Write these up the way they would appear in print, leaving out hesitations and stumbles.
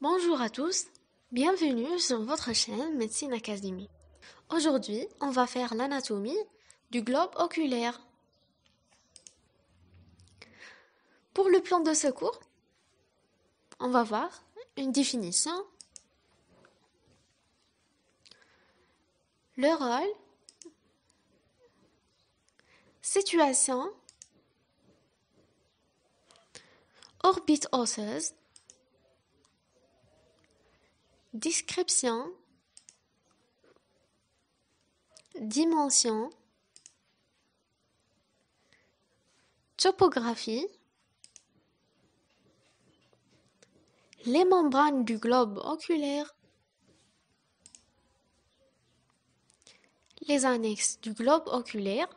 Bonjour à tous, bienvenue sur votre chaîne Médecine Académie. Aujourd'hui, on va faire l'anatomie du globe oculaire. Pour le plan de secours, on va voir une définition, le rôle, situation, orbite osseuse, description, dimension, topographie, les membranes du globe oculaire, les annexes du globe oculaire,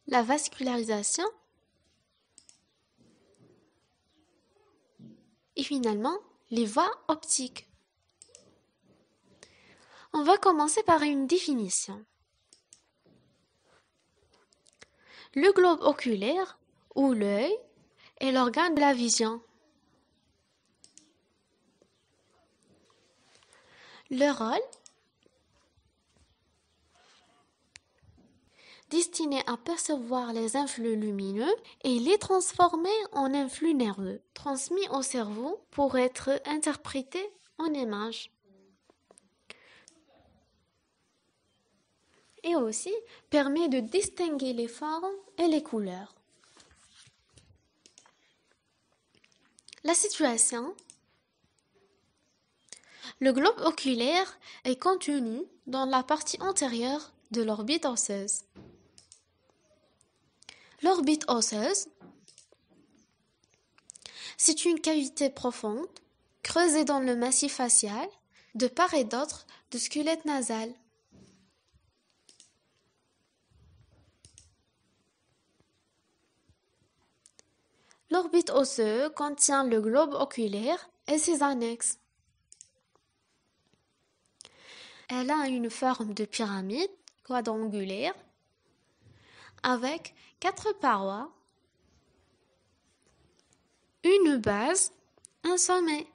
la vascularisation et finalement les voies optiques. On va commencer par une définition. Le globe oculaire ou l'œil est l'organe de la vision. Le rôle, destiné à percevoir les influx lumineux et les transformer en influx nerveux, transmis au cerveau pour être interprétés en images. Et aussi permet de distinguer les formes et les couleurs. La situation. Le globe oculaire est contenu dans la partie antérieure de l'orbite osseuse. L'orbite osseuse, c'est une cavité profonde, creusée dans le massif facial, de part et d'autre du squelette nasal. L'orbite osseuse contient le globe oculaire et ses annexes. Elle a une forme de pyramide quadrangulaire avec 4 parois, une base, un sommet.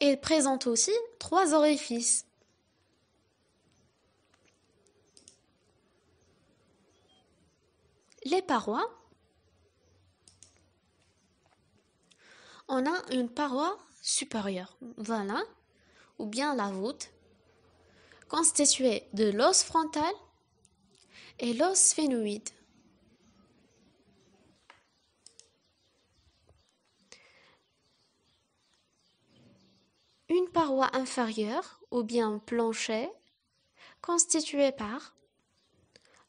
Elle présente aussi 3 orifices. Les parois. On a une paroi supérieure, voilà, ou bien la voûte, constituée de l'os frontal et l'os sphénoïde. Une paroi inférieure, ou bien plancher, constituée par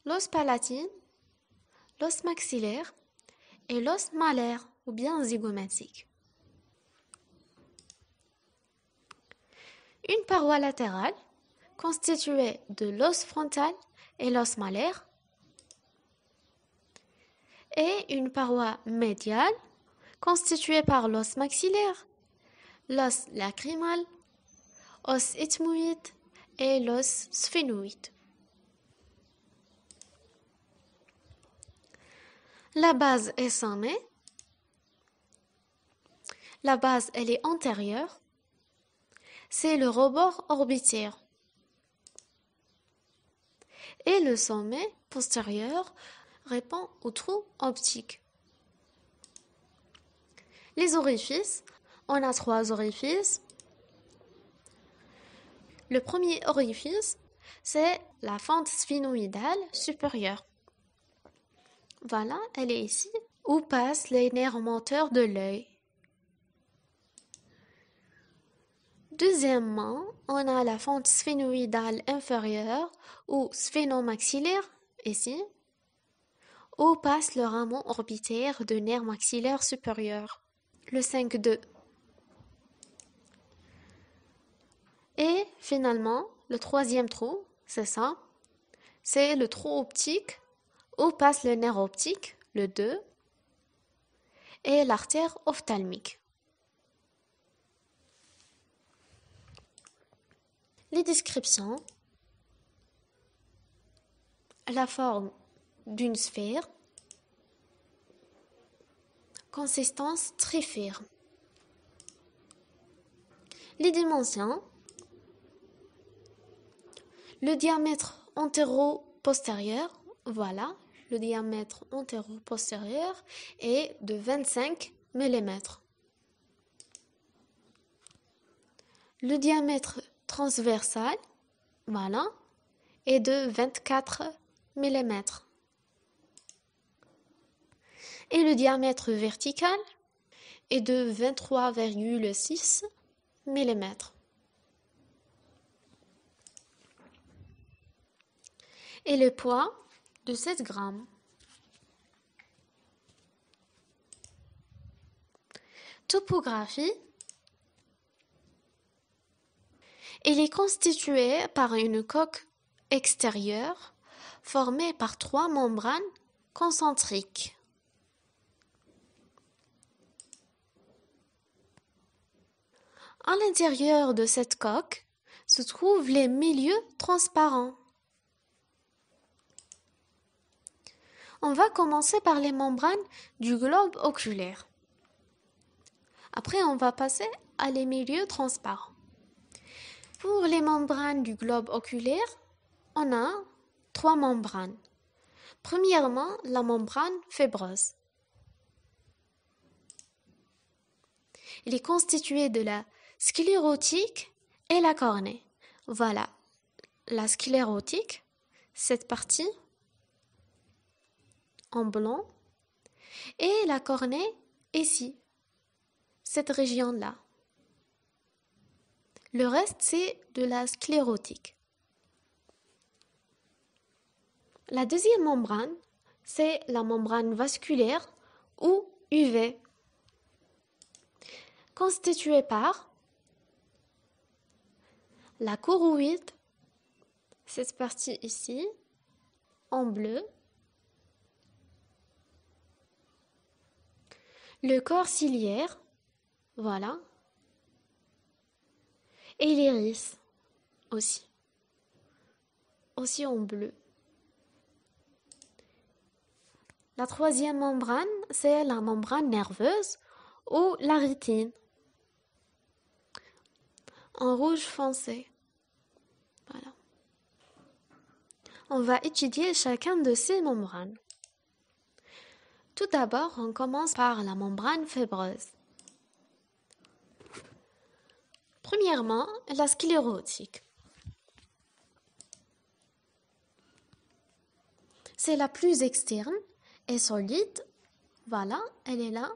l'os palatine, l'os maxillaire et l'os malaire, ou bien zygomatique. Une paroi latérale, constituée de l'os frontal et l'os malaire, et une paroi médiale, constituée par l'os maxillaire, l'os lacrymal, os ethmoïde et l'os sphénoïde. La base est sommet. La base, elle est antérieure. C'est le rebord orbitaire. Et le sommet postérieur répond au trou optique. Les orifices, on a 3 orifices. Le premier orifice, c'est la fente sphénoïdale supérieure. Voilà, elle est ici, où passent les nerfs moteurs de l'œil. Deuxièmement, on a la fente sphénoïdale inférieure ou sphénomaxillaire, ici, où passe le rameau orbitaire de nerf maxillaire supérieur, le 5-2. Et finalement, le troisième trou, c'est ça, c'est le trou optique où passe le nerf optique, le 2, et l'artère ophtalmique. Les descriptions. La forme d'une sphère consistance très firme. Les dimensions. Le diamètre antéro-postérieur, voilà, le diamètre antéro-postérieur est de 25 mm. Le diamètre transversal, voilà, est de 24 mm. Et le diamètre vertical est de 23,6 mm. Et le poids de 7 grammes. Topographie. Il est constitué par une coque extérieure formée par 3 membranes concentriques. À l'intérieur de cette coque se trouvent les milieux transparents. On va commencer par les membranes du globe oculaire. Après, on va passer à les milieux transparents. Pour les membranes du globe oculaire, on a 3 membranes. Premièrement, la membrane fibreuse. Il est constitué de la sclérotique et la cornée. Voilà, la sclérotique, cette partie en blanc, et la cornée ici, cette région-là. Le reste, c'est de la sclérotique. La deuxième membrane, c'est la membrane vasculaire ou UV, constituée par la choroïde, cette partie ici, en bleu, le corps ciliaire, voilà, et l'iris aussi en bleu. La troisième membrane, c'est la membrane nerveuse ou la rétine, en rouge foncé. Voilà. On va étudier chacun de ces membranes. Tout d'abord, on commence par la membrane fibreuse. Premièrement, la sclérotique. C'est la plus externe et solide. Voilà, elle est là.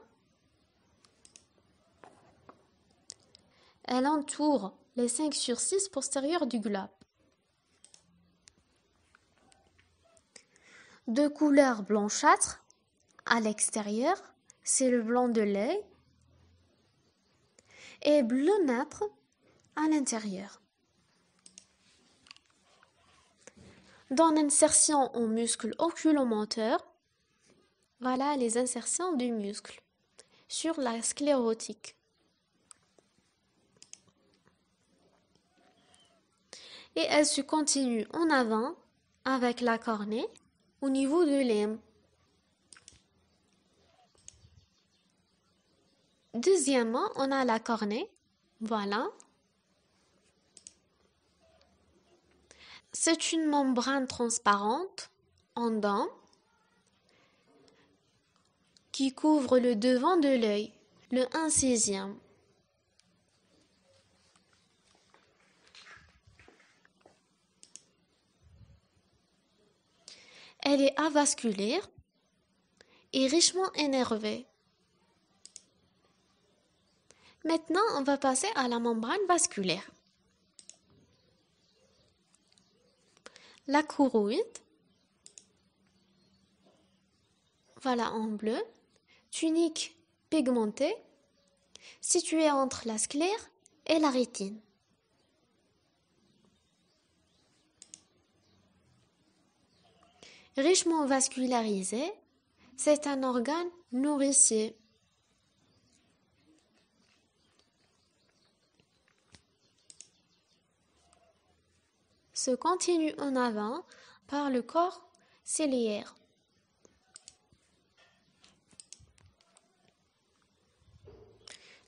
Elle entoure les 5/6 postérieurs du globe. De couleur blanchâtre à l'extérieur, c'est le blanc de l'œil, et bleuâtre à l'intérieur. Dans l'insertion au muscle oculomoteur, voilà les insertions du muscle sur la sclérotique. Et elle se continue en avant avec la cornée au niveau de l'hème. Deuxièmement, on a la cornée, voilà. C'est une membrane transparente en dents qui couvre le devant de l'œil, le 1/6. Elle est avasculaire et richement énervée. Maintenant, on va passer à la membrane vasculaire. La choroïde, voilà en bleu, tunique pigmentée, située entre la sclère et la rétine. Richement vascularisé, c'est un organe nourricier. Se continue en avant par le corps ciliaire.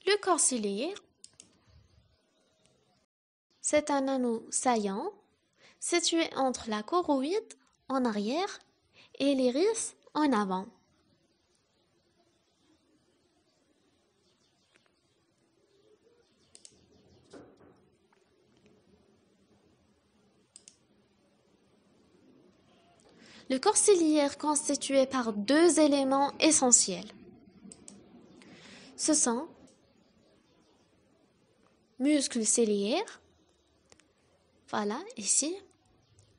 Le corps ciliaire, c'est un anneau saillant situé entre la choroïde en arrière et l'iris en avant. Le corps ciliaire est constitué par deux éléments essentiels. Ce sont muscle ciliaire, voilà ici,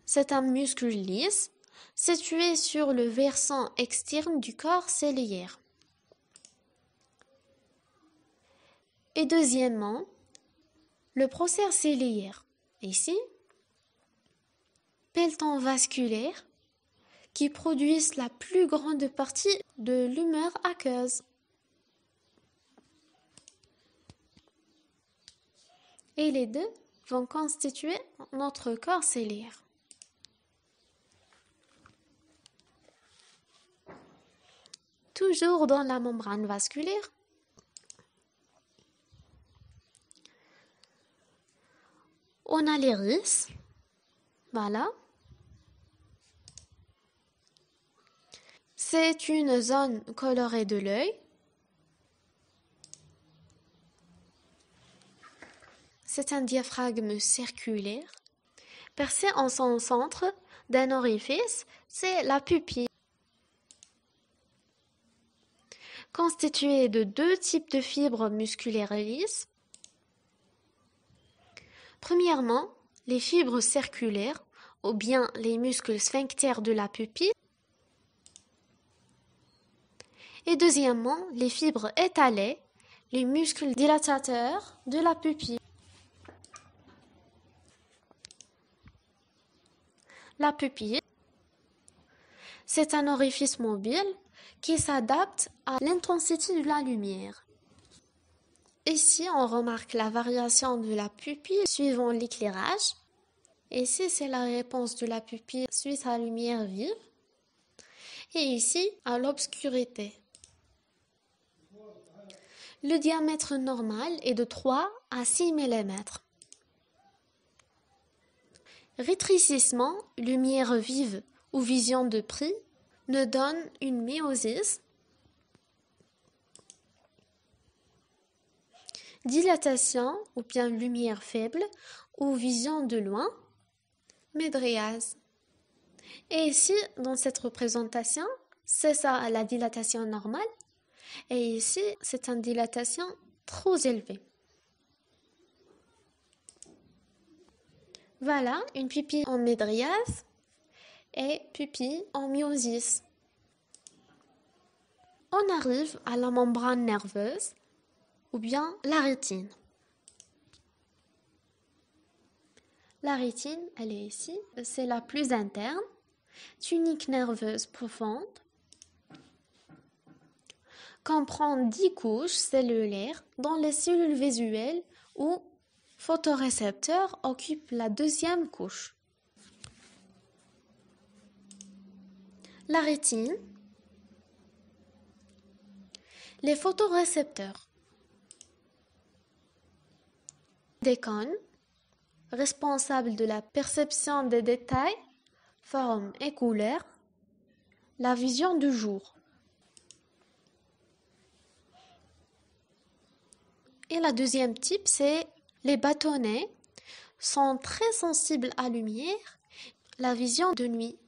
c'est un muscle lisse situé sur le versant externe du corps ciliaire. Et deuxièmement, le procès ciliaire, ici, pelleton vasculaire, qui produisent la plus grande partie de l'humeur aqueuse. Et les deux vont constituer notre corps ciliaire. Toujours dans la membrane vasculaire, on a l'iris, voilà. C'est une zone colorée de l'œil. C'est un diaphragme circulaire, percé en son centre d'un orifice, c'est la pupille. Constitué de deux types de fibres musculaires lisses. Premièrement, les fibres circulaires, ou bien les muscles sphincters de la pupille. Et deuxièmement, les fibres étalées, les muscles dilatateurs de la pupille. La pupille, c'est un orifice mobile qui s'adapte à l'intensité de la lumière. Ici, on remarque la variation de la pupille suivant l'éclairage. Ici, c'est la réponse de la pupille suite à la lumière vive. Et ici, à l'obscurité. Le diamètre normal est de 3 à 6 mm. Rétrécissement, lumière vive ou vision de près ne donne une myosis. Dilatation ou bien lumière faible ou vision de loin, médriase. Et ici, dans cette représentation, c'est ça la dilatation normale. Et ici, c'est une dilatation trop élevée. Voilà, une pupille en médriase et pupille en myosis. On arrive à la membrane nerveuse ou bien la rétine. La rétine, elle est ici, c'est la plus interne, tunique nerveuse profonde, comprend 10 couches cellulaires dont les cellules visuelles ou photorécepteurs occupent la deuxième couche. La rétine, les photorécepteurs, des cônes, responsables de la perception des détails, formes et couleurs, la vision du jour. Et la deuxième type, c'est les bâtonnets, sont très sensibles à la lumière, la vision de nuit.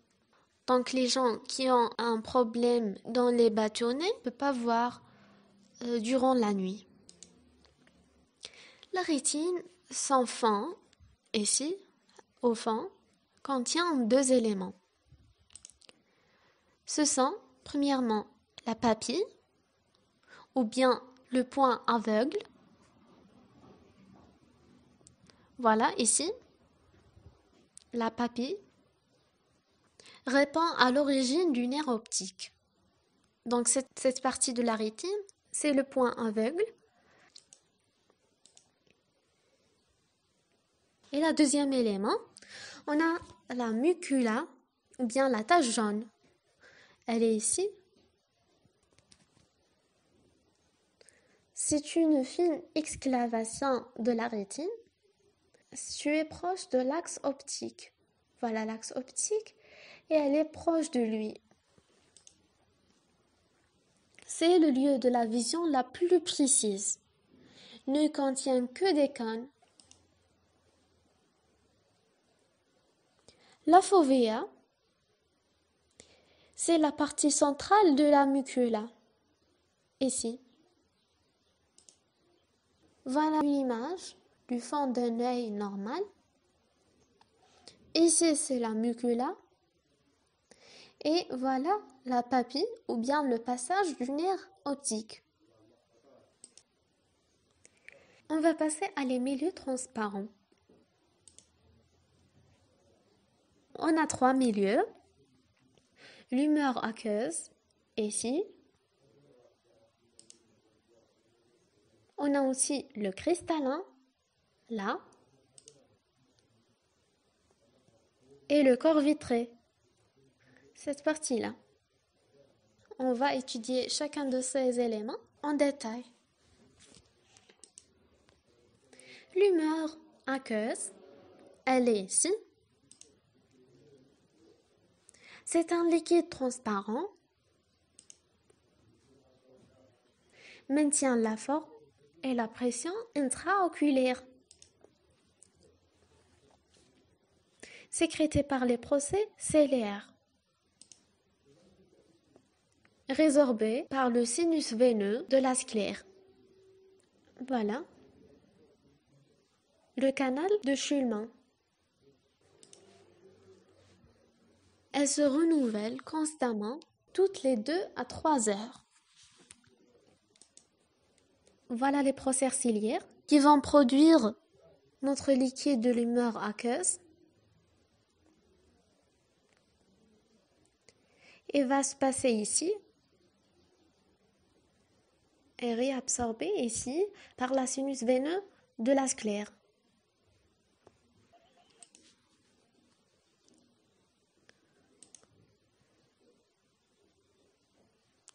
Donc les gens qui ont un problème dans les bâtonnets ne peuvent pas voir durant la nuit. La rétine, son fond, ici, au fond, contient deux éléments. Ce sont, premièrement, la papille, ou bien le point aveugle. Voilà, ici, la papille répond à l'origine du nerf optique. Donc cette partie de la rétine, c'est le point aveugle. Et le deuxième élément, on a la mucula, ou bien la tache jaune. Elle est ici. C'est une fine excavation de la rétine. Tu es proche de l'axe optique. Voilà l'axe optique et elle est proche de lui. C'est le lieu de la vision la plus précise. Ne contient que des cônes. La fovea, c'est la partie centrale de la mucula. Ici. Voilà une image du fond d'un œil normal. Ici, c'est la mucula. Et voilà la papille ou bien le passage du nerf optique. On va passer à les milieux transparents. On a 3 milieux. L'humeur aqueuse, ici. On a aussi le cristallin, là. Et le corps vitré, cette partie-là. On va étudier chacun de ces éléments en détail. L'humeur aqueuse, elle est ici. C'est un liquide transparent, maintient la forme et la pression intraoculaire. Sécrété par les procès ciliaires. Résorbé par le sinus veineux de la sclère. Voilà. Le canal de Schulman. Elle se renouvelle constamment toutes les 2 à 3 heures. Voilà les procès ciliaires qui vont produire notre liquide de l'humeur aqueuse et va se passer ici et réabsorbé ici par la sinus veineux de la sclère.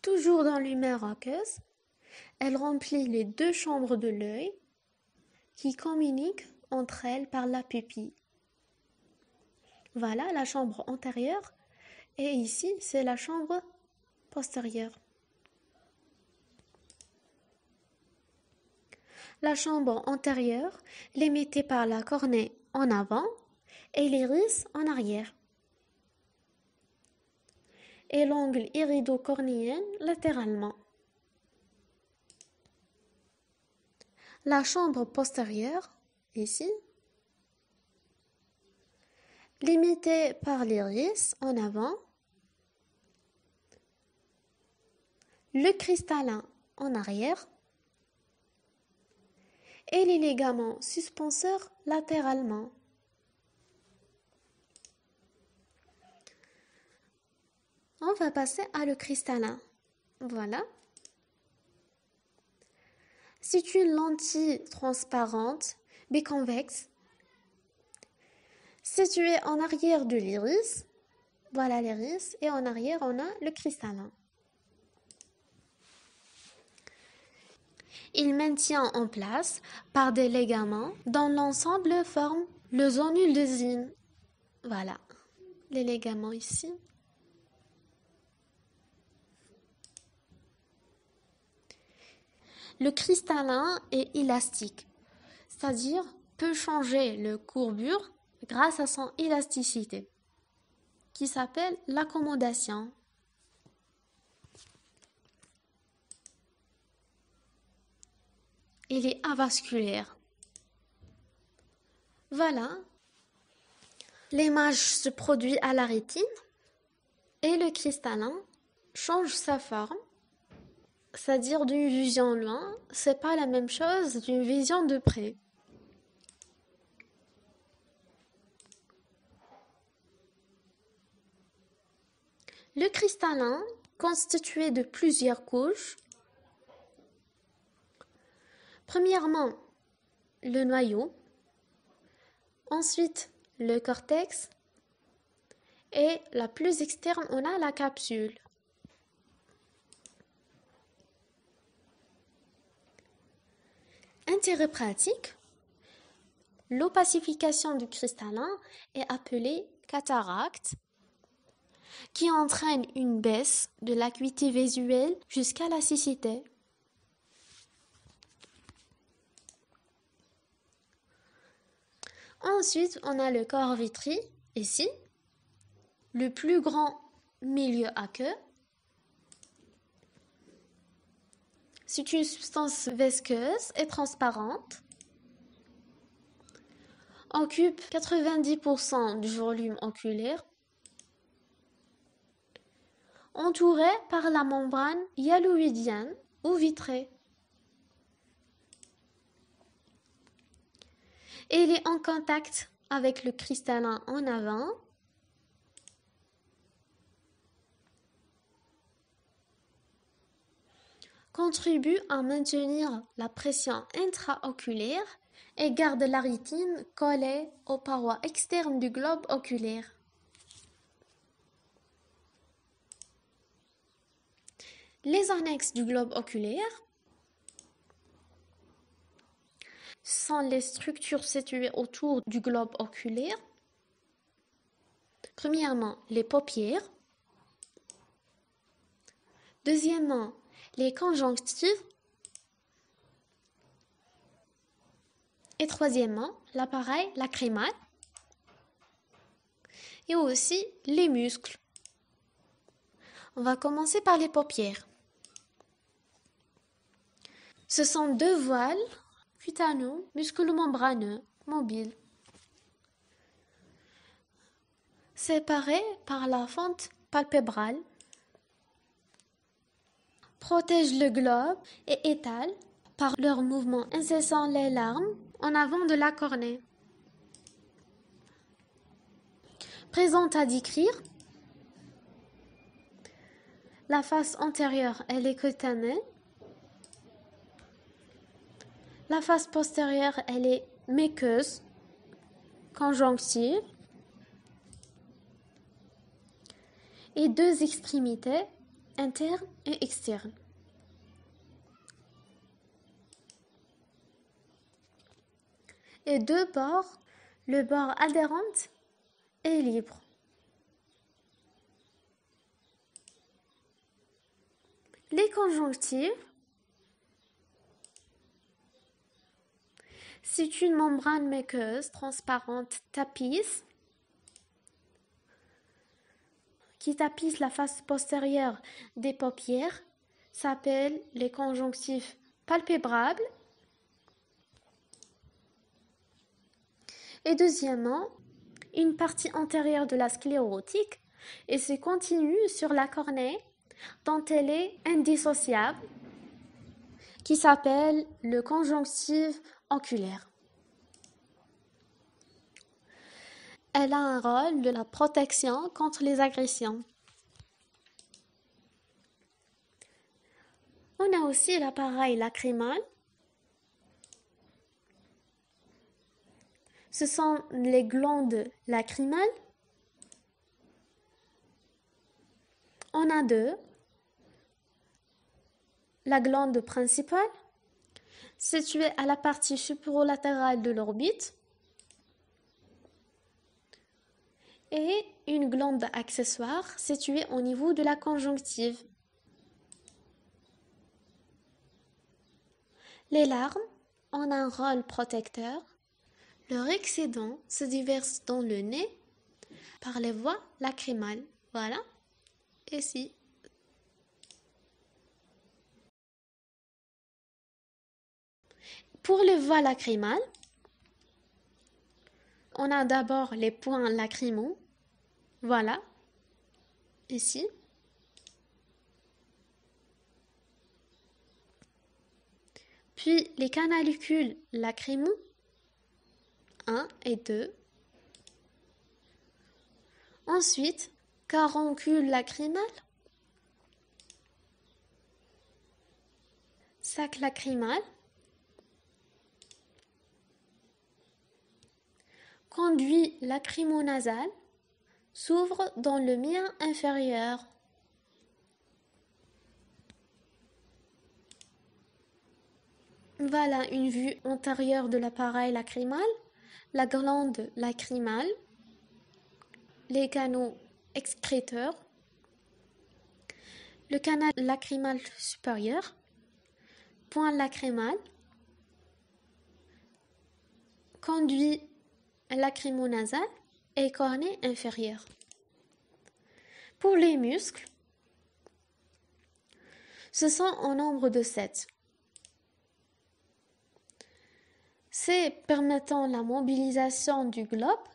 Toujours dans l'humeur aqueuse, elle remplit les 2 chambres de l'œil qui communiquent entre elles par la pupille. Voilà la chambre antérieure et ici c'est la chambre postérieure. La chambre antérieure limitée par la cornée en avant et l'iris en arrière. Et l'angle irido-cornéen latéralement. La chambre postérieure, ici, limitée par l'iris en avant, le cristallin en arrière et les ligaments suspenseurs latéralement. On va passer à le cristallin. Voilà. C'est une lentille transparente, biconvexe, située en arrière de l'iris. Voilà l'iris et en arrière on a le cristallin. Il maintient en place par des ligaments dont l'ensemble forme le zonule de Zinn. Voilà, les ligaments ici. Le cristallin est élastique, c'est-à-dire peut changer le courbure grâce à son élasticité, qui s'appelle l'accommodation. Il est avasculaire. Voilà, l'image se produit à la rétine et le cristallin change sa forme. C'est-à-dire d'une vision loin, c'est pas la même chose d'une vision de près. Le cristallin, constitué de plusieurs couches, premièrement le noyau, ensuite le cortex et la plus externe on a la capsule. Intérêt pratique, l'opacification du cristallin est appelée cataracte, qui entraîne une baisse de l'acuité visuelle jusqu'à la cécité. Ensuite, on a le corps vitri, ici, le plus grand milieu aqueux. C'est une substance visqueuse et transparente. Occupe 90% du volume oculaire. Entouré par la membrane hyaloïdienne ou vitrée. Et il est en contact avec le cristallin en avant. Contribue à maintenir la pression intraoculaire et garde la rétine collée aux parois externes du globe oculaire. Les annexes du globe oculaire sont les structures situées autour du globe oculaire. Premièrement, les paupières. Deuxièmement, les conjonctives. Et troisièmement, l'appareil lacrymal. Et aussi les muscles. On va commencer par les paupières. Ce sont deux voiles cutano-musculomembraneux mobiles, séparés par la fente palpébrale, protègent le globe et étalent par leur mouvement incessant les larmes en avant de la cornée. Présente à décrire, la face antérieure elle est cutanée, la face postérieure elle est muqueuse, conjonctive, et deux extrémités internes et externes. Et deux bords, le bord adhérent est libre. Les conjonctives, c'est une membrane muqueuse transparente tapisse qui tapisse la face postérieure des paupières, s'appelle les conjonctifs palpébrables. Et deuxièmement, une partie antérieure de la sclérotique et se continue sur la cornée dont elle est indissociable, qui s'appelle le conjonctif oculaire. Elle a un rôle de la protection contre les agressions. On a aussi l'appareil lacrymal. Ce sont les glandes lacrymales. On a deux. La glande principale, située à la partie supérolatérale de l'orbite, et une glande accessoire située au niveau de la conjonctive. Les larmes ont un rôle protecteur. Leur excédent se déverse dans le nez par les voies lacrymales. Voilà. Ici. Pour les voies lacrymales, on a d'abord les points lacrymaux. Voilà. Ici. Puis les canalicule lacrymaux, 1 et 2. Ensuite, caroncule lacrymal, sac lacrymal, conduit lacrymonasal, s'ouvre dans le mien inférieur. Voilà une vue antérieure de l'appareil lacrymal, la glande lacrymale, les canaux excréteurs, le canal lacrymal supérieur, point lacrymal, conduit lacrymonasal et cornée inférieure. Pour les muscles, ce sont au nombre de 7. C'est permettant la mobilisation du globe,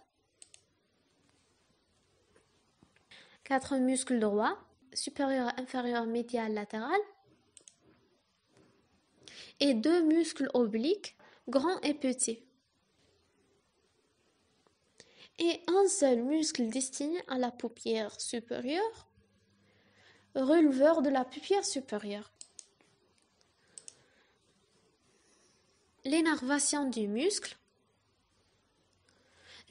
4 muscles droits, supérieur, inférieur, médial, latéral, et 2 muscles obliques, grands et petits. Et un seul muscle destiné à la paupière supérieure, releveur de la paupière supérieure. L'énervation du muscle,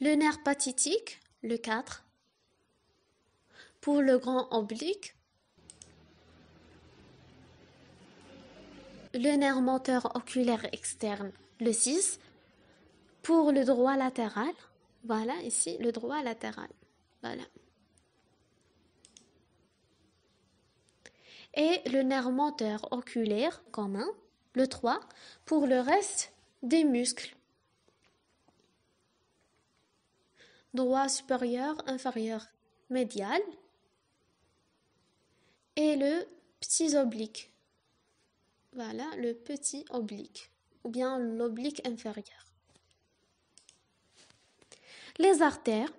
le nerf pathétique, le 4, pour le grand oblique, le nerf moteur oculaire externe, le 6, pour le droit latéral, voilà ici le droit latéral, voilà. Et le nerf moteur oculaire commun, le 3, pour le reste des muscles. Droit supérieur, inférieur, médial. Et le petit oblique. Voilà, le petit oblique, ou bien l'oblique inférieur. Les artères.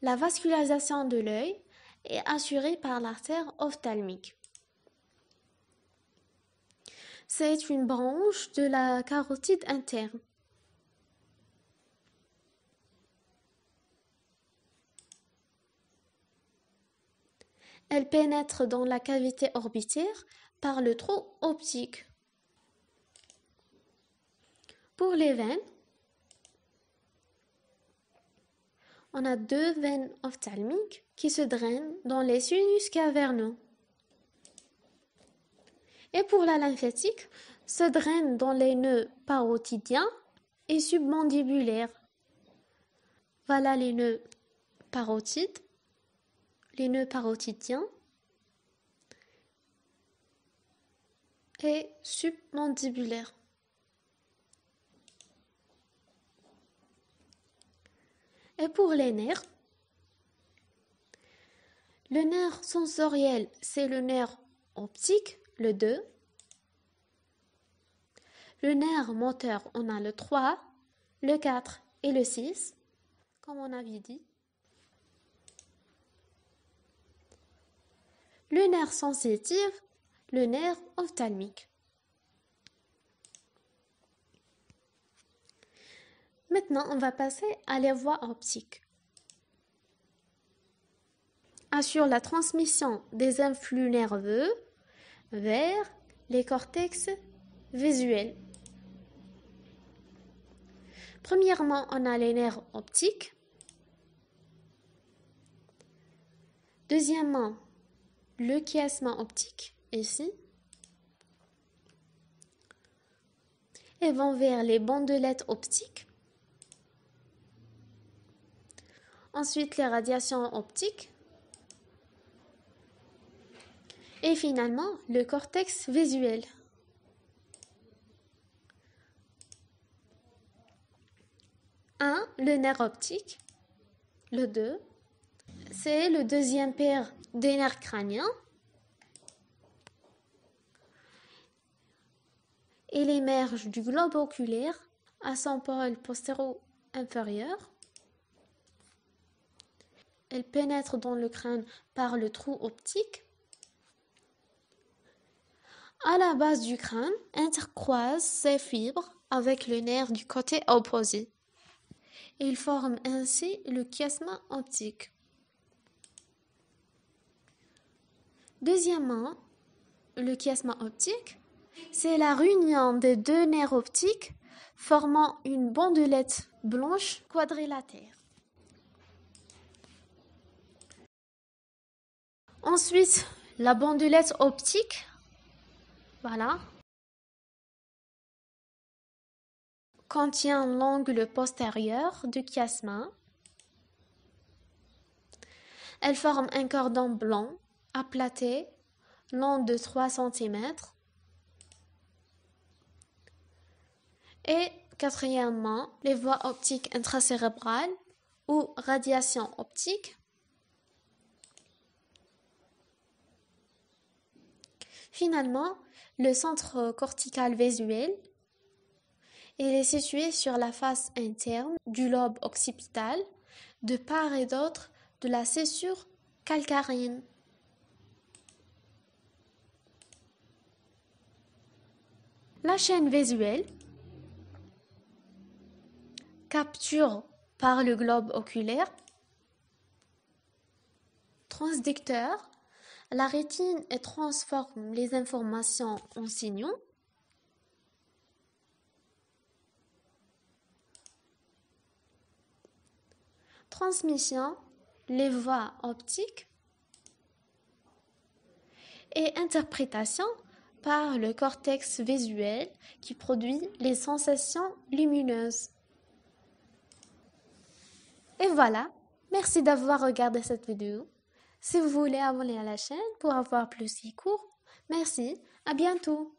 La vascularisation de l'œil est assurée par l'artère ophtalmique. C'est une branche de la carotide interne. Elle pénètre dans la cavité orbitaire par le trou optique. Pour les veines, on a 2 veines ophtalmiques qui se drainent dans les sinus caverneux. Et pour la lymphatique, se draine dans les nœuds parotidiens et submandibulaires. Voilà les nœuds parotides, les nœuds parotidiens et submandibulaires. Et pour les nerfs, le nerf sensoriel, c'est le nerf optique, le 2. Le nerf moteur, on a le 3, le 4 et le 6, comme on avait dit. Le nerf sensitif, le nerf ophtalmique. Maintenant, on va passer à les voies optiques. Assure la transmission des influx nerveux vers les cortex visuels. Premièrement, on a les nerfs optiques. Deuxièmement, le chiasma optique, ici. Et vont vers les bandelettes optiques. Ensuite, les radiations optiques. Et finalement, le cortex visuel. Le nerf optique. Le 2. C'est le deuxième paire des nerfs crâniens. Il émerge du globe oculaire à son pôle postéro-inférieur. Elle pénètre dans le crâne par le trou optique. À la base du crâne, intercroise ses fibres avec le nerf du côté opposé. Il forme ainsi le chiasma optique. Deuxièmement, le chiasma optique, c'est la réunion des 2 nerfs optiques formant une bandelette blanche quadrilatère. Ensuite, la bandelette optique Voilà. Contient l'angle postérieur du chiasma. Elle forme un cordon blanc aplaté long de 3 cm. Et quatrièmement, les voies optiques intracérébrales ou radiation optique. Finalement, le centre cortical visuel, il est situé sur la face interne du lobe occipital, de part et d'autre de la césure calcarine. La chaîne visuelle capture par le globe oculaire transducteur la rétine et transforme les informations en signaux. Transmission, les voies optiques et interprétation par le cortex visuel qui produit les sensations lumineuses. Et voilà, merci d'avoir regardé cette vidéo. Si vous voulez abonner à la chaîne pour avoir plus de cours, merci, à bientôt.